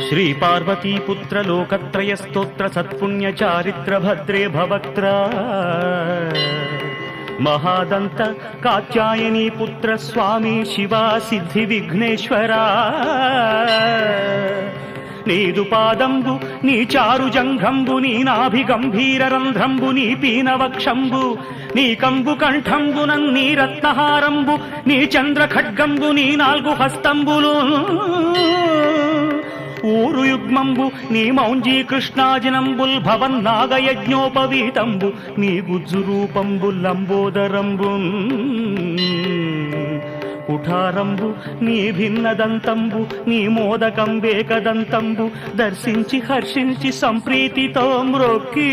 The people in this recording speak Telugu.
శ్రీపార్వతీపుత్ర లోకత్రయ స్తోత్ర సత్పుణ్య చారిత్ర భద్రే భవక్త్ర మహాదంత కాత్యాయనీ పుత్ర స్వామి శివా సిద్ధి విఘ్నేశ్వరా నీదు పాదంబు నీ చారు జంఘంబు నీ నాభి గంభీర రంధ్రంబు నీ పీనవక్షంబు నీ కంబు కంఠంబు నీ రత్నహారంబు నీ చంద్ర ఖడ్గంబు నీ నాలుగు హస్తంబులు ఊరు యుగ్మంబు నీ మౌంజీ కృష్ణాజినంబుల్ భవన్నాగయజ్ఞోపవీతంబు నీ గుజ్జు రూపంబు లంబోదరంబు కుఠారంబు నీ భిన్నదంతంబు నీ మోదకంబేకదంతంబు దర్శించి హర్షించి సంప్రీతితో మ్రొక్కి